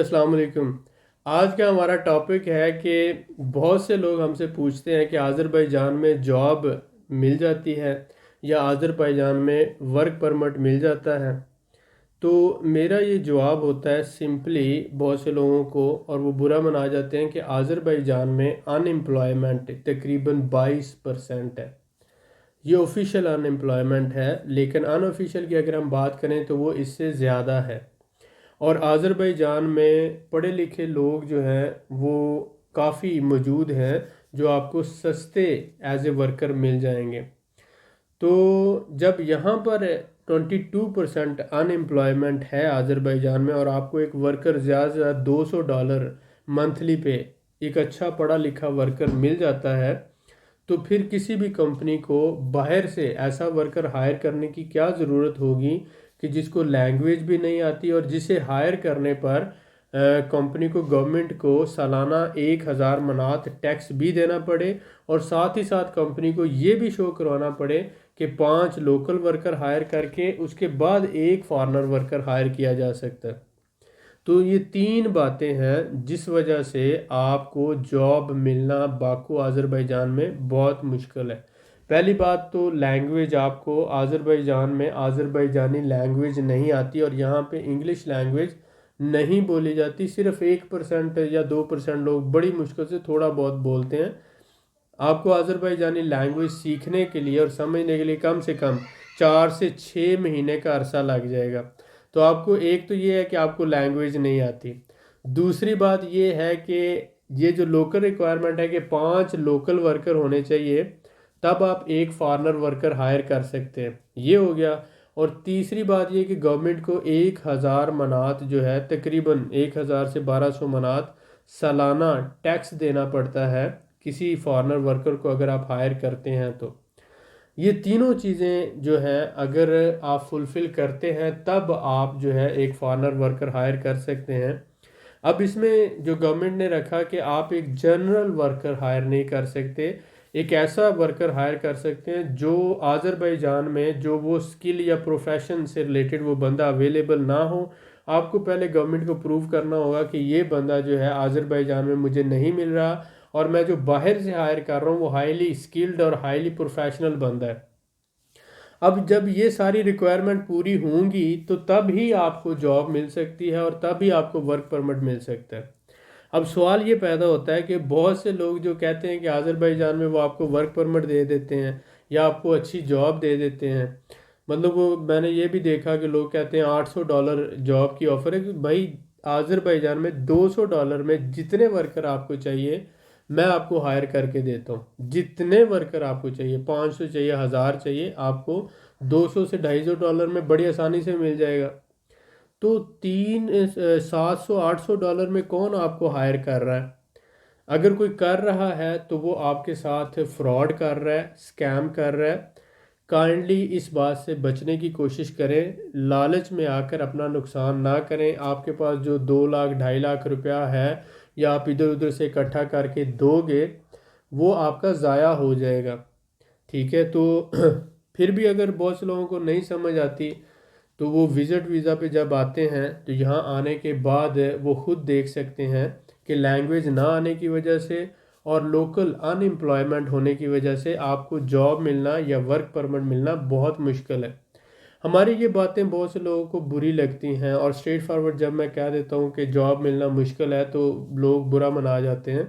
السلام علیکم۔ آج کا ہمارا ٹاپک ہے کہ بہت سے لوگ ہم سے پوچھتے ہیں کہ آذربائیجان میں جاب مل جاتی ہے یا آذربائیجان میں ورک پرمٹ مل جاتا ہے۔ تو میرا یہ جواب ہوتا ہے سمپلی بہت سے لوگوں کو، اور وہ برا منا جاتے ہیں، کہ آذربائیجان میں ان امپلائمنٹ تقریباً 22% ہے۔ یہ آفیشیل ان امپلائمنٹ ہے، لیکن ان آفیشیل کی اگر ہم بات کریں تو وہ اس سے زیادہ ہے۔ اور آذربائیجان میں پڑھے لکھے لوگ جو ہیں وہ کافی موجود ہیں جو آپ کو سستے ایز اے ورکر مل جائیں گے۔ تو جب یہاں پر 22% ان امپلائمنٹ ہے آذربائیجان میں، اور آپ کو ایک ورکر زیادہ سے زیادہ $200 منتھلی پہ ایک اچھا پڑھا لکھا ورکر مل جاتا ہے، تو پھر کسی بھی کمپنی کو باہر سے ایسا ورکر ہائر کرنے کی کیا ضرورت ہوگی کہ جس کو لینگویج بھی نہیں آتی، اور جسے ہائر کرنے پر کمپنی کو، گورنمنٹ کو سالانہ 1000 منات ٹیکس بھی دینا پڑے، اور ساتھ ہی ساتھ کمپنی کو یہ بھی شو کروانا پڑے کہ 5 لوکل ورکر ہائر کر کے اس کے بعد ایک فارنر ورکر ہائر کیا جا سکتا ہے۔ تو یہ 3 باتیں ہیں جس وجہ سے آپ کو جاب ملنا باکو آذربائیجان میں بہت مشکل ہے۔ پہلی بات تو لینگویج، آپ کو آذربائیجان میں آذربائیجانی لینگویج نہیں آتی، اور یہاں پہ انگلش لینگویج نہیں بولی جاتی۔ صرف 1% یا 2% لوگ بڑی مشکل سے تھوڑا بہت بولتے ہیں۔ آپ کو آذربائیجانی لینگویج سیکھنے کے لیے اور سمجھنے کے لیے کم سے کم 4 سے 6 مہینے کا عرصہ لگ جائے گا۔ تو آپ کو ایک تو یہ ہے کہ آپ کو لینگویج نہیں آتی۔ دوسری بات یہ ہے کہ یہ جو لوکل ریکوائرمنٹ ہے کہ 5 لوکل ورکر ہونے چاہیے، تب آپ ایک فارنر ورکر ہائر کر سکتے ہیں، یہ ہو گیا۔ اور تیسری بات یہ کہ گورنمنٹ کو 1000 منات جو ہے، تقریباً 1000 سے 1200 منات سالانہ ٹیکس دینا پڑتا ہے کسی فارنر ورکر کو اگر آپ ہائر کرتے ہیں تو۔ یہ تینوں چیزیں جو ہیں اگر آپ فلفل کرتے ہیں تب آپ جو ہے ایک فارنر ورکر ہائر کر سکتے ہیں۔ اب اس میں جو گورنمنٹ نے رکھا کہ آپ ایک جنرل ورکر ہائر نہیں کر سکتے، ایک ایسا ورکر ہائر کر سکتے ہیں جو آذربائیجان میں جو وہ سکل یا پروفیشن سے ریلیٹڈ وہ بندہ اویلیبل نہ ہو۔ آپ کو پہلے گورنمنٹ کو پروو کرنا ہوگا کہ یہ بندہ جو ہے آذربائیجان میں مجھے نہیں مل رہا، اور میں جو باہر سے ہائر کر رہا ہوں وہ ہائیلی سکلڈ اور ہائیلی پروفیشنل بندہ ہے۔ اب جب یہ ساری ریکوائرمنٹ پوری ہوں گی تو تب ہی آپ کو جاب مل سکتی ہے، اور تب ہی آپ کو ورک پرمٹ مل سکتا ہے۔ اب سوال یہ پیدا ہوتا ہے کہ بہت سے لوگ جو کہتے ہیں کہ آذربائیجان میں وہ آپ کو ورک پرمٹ دے دیتے ہیں یا آپ کو اچھی جاب دے دیتے ہیں، مطلب وہ میں نے یہ بھی دیکھا کہ لوگ کہتے ہیں $800 جاب کی آفر ہے، کہ بھائی آذربائیجان میں $200 میں جتنے ورکر آپ کو چاہیے میں آپ کو ہائر کر کے دیتا ہوں۔ جتنے ورکر آپ کو چاہیے، 500 چاہیے، 1000 چاہیے، آپ کو 200 سے $250 میں بڑی آسانی سے مل جائے گا۔ تو 700 800 ڈالر میں کون آپ کو ہائر کر رہا ہے؟ اگر کوئی کر رہا ہے تو وہ آپ کے ساتھ فراڈ کر رہا ہے، اسکیم کر رہا ہے۔ کائنڈلی اس بات سے بچنے کی کوشش کریں، لالچ میں آ کر اپنا نقصان نہ کریں۔ آپ کے پاس جو 2 لاکھ 2.5 لاکھ روپیہ ہے یا آپ ادھر ادھر سے اکٹھا کر کے دو گے، وہ آپ کا ضائع ہو جائے گا، ٹھیک ہے؟ تو پھر بھی اگر بہت سے لوگوں کو نہیں سمجھ آتی تو وہ وزٹ ویزا پہ جب آتے ہیں تو یہاں آنے کے بعد وہ خود دیکھ سکتے ہیں کہ لینگویج نہ آنے کی وجہ سے اور لوکل ان امپلائمنٹ ہونے کی وجہ سے آپ کو جاب ملنا یا ورک پرمٹ ملنا بہت مشکل ہے۔ ہماری یہ باتیں بہت سے لوگوں کو بری لگتی ہیں، اور اسٹریٹ فارورڈ جب میں کہہ دیتا ہوں کہ جاب ملنا مشکل ہے تو لوگ برا منا جاتے ہیں،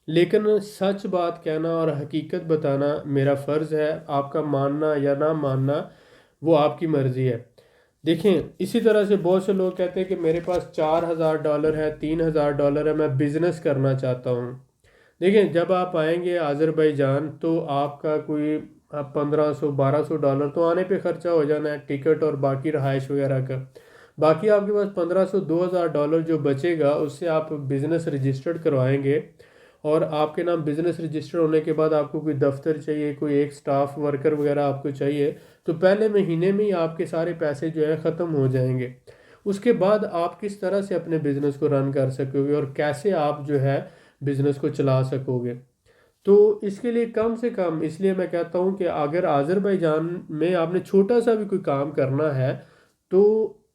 لیکن سچ بات کہنا اور حقیقت بتانا میرا فرض ہے۔ آپ کا ماننا یا نہ ماننا وہ آپ کی مرضی ہے۔ دیکھیں، اسی طرح سے بہت سے لوگ کہتے ہیں کہ میرے پاس $4000 ہے، $3000 ہے، میں بزنس کرنا چاہتا ہوں۔ دیکھیں، جب آپ آئیں گے آذربائیجان تو آپ کا کوئی $1500 1200 تو آنے پہ خرچہ ہو جانا ہے، ٹکٹ اور باقی رہائش وغیرہ کا۔ باقی آپ کے پاس 1500 $2000 جو بچے گا اس سے آپ بزنس رجسٹرڈ کروائیں گے، اور آپ کے نام بزنس رجسٹر ہونے کے بعد آپ کو کوئی دفتر چاہیے، کوئی ایک سٹاف ورکر وغیرہ آپ کو چاہیے، تو پہلے مہینے میں ہی آپ کے سارے پیسے جو ہیں ختم ہو جائیں گے۔ اس کے بعد آپ کس طرح سے اپنے بزنس کو رن کر سکو گے اور کیسے آپ جو ہے بزنس کو چلا سکو گے؟ تو اس کے لیے کم سے کم، اس لیے میں کہتا ہوں کہ اگر آذربائیجان میں آپ نے چھوٹا سا بھی کوئی کام کرنا ہے تو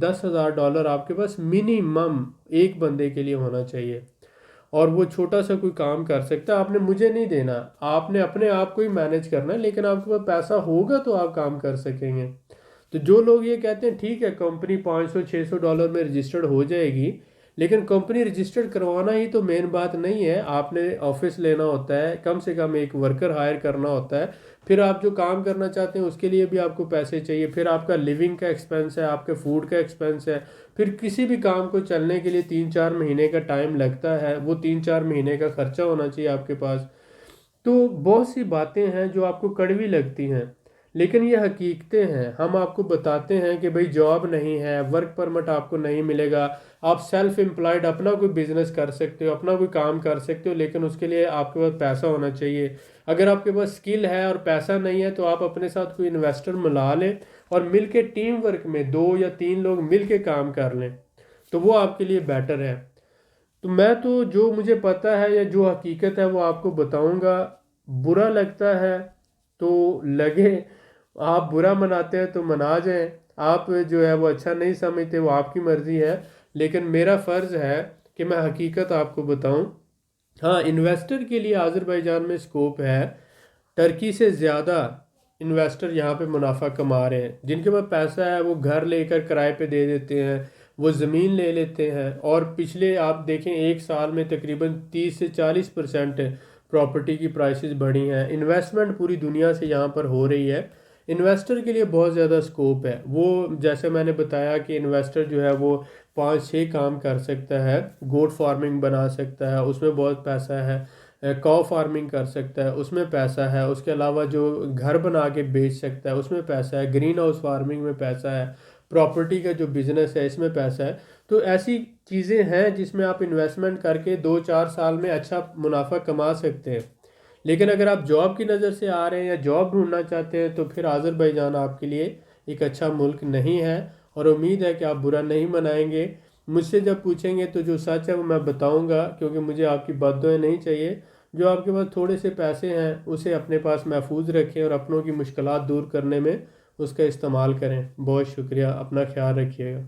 $10,000 آپ کے پاس منیمم ایک بندے کے لیے ہونا چاہیے، اور وہ چھوٹا سا کوئی کام کر سکتا ہے۔ آپ نے مجھے نہیں دینا، آپ نے اپنے آپ کو ہی مینج کرنا ہے، لیکن آپ کے پاس پیسہ ہوگا تو آپ کام کر سکیں گے۔ تو جو لوگ یہ کہتے ہیں ٹھیک ہے کمپنی $500-600 میں رجسٹرڈ ہو جائے گی، لیکن کمپنی رجسٹرڈ کروانا ہی تو مین بات نہیں ہے۔ آپ نے آفس لینا ہوتا ہے، کم سے کم ایک ورکر ہائر کرنا ہوتا ہے، پھر آپ جو کام کرنا چاہتے ہیں اس کے لیے بھی آپ کو پیسے چاہیے، پھر آپ کا لیونگ کا ایکسپینس ہے، آپ کے فوڈ کا ایکسپینس ہے، پھر کسی بھی کام کو چلنے کے لیے 3-4 مہینے کا ٹائم لگتا ہے، وہ 3-4 مہینے کا خرچہ ہونا چاہیے آپ کے پاس۔ تو بہت سی باتیں ہیں جو آپ کو کڑوی لگتی ہیں، لیکن یہ حقیقتیں ہیں۔ ہم آپ کو بتاتے ہیں کہ بھئی جاب نہیں ہے، ورک پرمٹ آپ کو نہیں ملے گا، آپ سیلف امپلائڈ اپنا کوئی بزنس کر سکتے ہو، اپنا کوئی کام کر سکتے ہو، لیکن اس کے لیے آپ کے پاس پیسہ ہونا چاہیے۔ اگر آپ کے پاس سکل ہے اور پیسہ نہیں ہے تو آپ اپنے ساتھ کوئی انویسٹر ملا لیں اور مل کے ٹیم ورک میں 2 یا 3 لوگ مل کے کام کر لیں، تو وہ آپ کے لیے بیٹر ہے۔ تو میں تو جو مجھے پتہ ہے یا جو حقیقت ہے وہ آپ کو بتاؤں گا۔ برا لگتا ہے تو لگے، آپ برا مناتے ہیں تو منا جائیں، آپ جو ہے وہ اچھا نہیں سمجھتے وہ آپ کی مرضی ہے، لیکن میرا فرض ہے کہ میں حقیقت آپ کو بتاؤں۔ ہاں، انویسٹر کے لیے آذربائیجان میں سکوپ ہے، ٹرکی سے زیادہ انویسٹر یہاں پہ منافع کما رہے ہیں۔ جن کے پاس پیسہ ہے وہ گھر لے کر کرائے پہ دے دیتے ہیں، وہ زمین لے لیتے ہیں، اور پچھلے آپ دیکھیں 1 سال میں تقریباً 30 سے 40% پراپرٹی کی پرائسز بڑھی ہیں۔ انویسٹمنٹ پوری دنیا سے یہاں پر ہو رہی ہے۔ انویسٹر کے لیے بہت زیادہ سکوپ ہے، وہ جیسے میں نے بتایا کہ انویسٹر جو ہے وہ 5-6 کام کر سکتا ہے، گوٹ فارمنگ بنا سکتا ہے، اس میں بہت پیسہ ہے، کاؤ فارمنگ کر سکتا ہے، اس میں پیسہ ہے، اس کے علاوہ جو گھر بنا کے بیچ سکتا ہے اس میں پیسہ ہے، گرین ہاؤس فارمنگ میں پیسہ ہے، پراپرٹی کا جو بزنس ہے اس میں پیسہ ہے۔ تو ایسی چیزیں ہیں جس میں آپ انویسٹمنٹ کر کے 2-4 سال میں اچھا منافع کما سکتے ہیں۔ لیکن اگر آپ جاب کی نظر سے آ رہے ہیں یا جاب ڈھونڈنا چاہتے ہیں تو پھر آذربائیجان آپ کے لیے ایک اچھا ملک نہیں ہے، اور امید ہے کہ آپ برا نہیں منائیں گے۔ مجھ سے جب پوچھیں گے تو جو سچ ہے وہ میں بتاؤں گا، کیونکہ مجھے آپ کی بد دعائیں نہیں چاہیے۔ جو آپ کے پاس تھوڑے سے پیسے ہیں اسے اپنے پاس محفوظ رکھیں اور اپنوں کی مشکلات دور کرنے میں اس کا استعمال کریں۔ بہت شکریہ، اپنا خیال رکھیے گا۔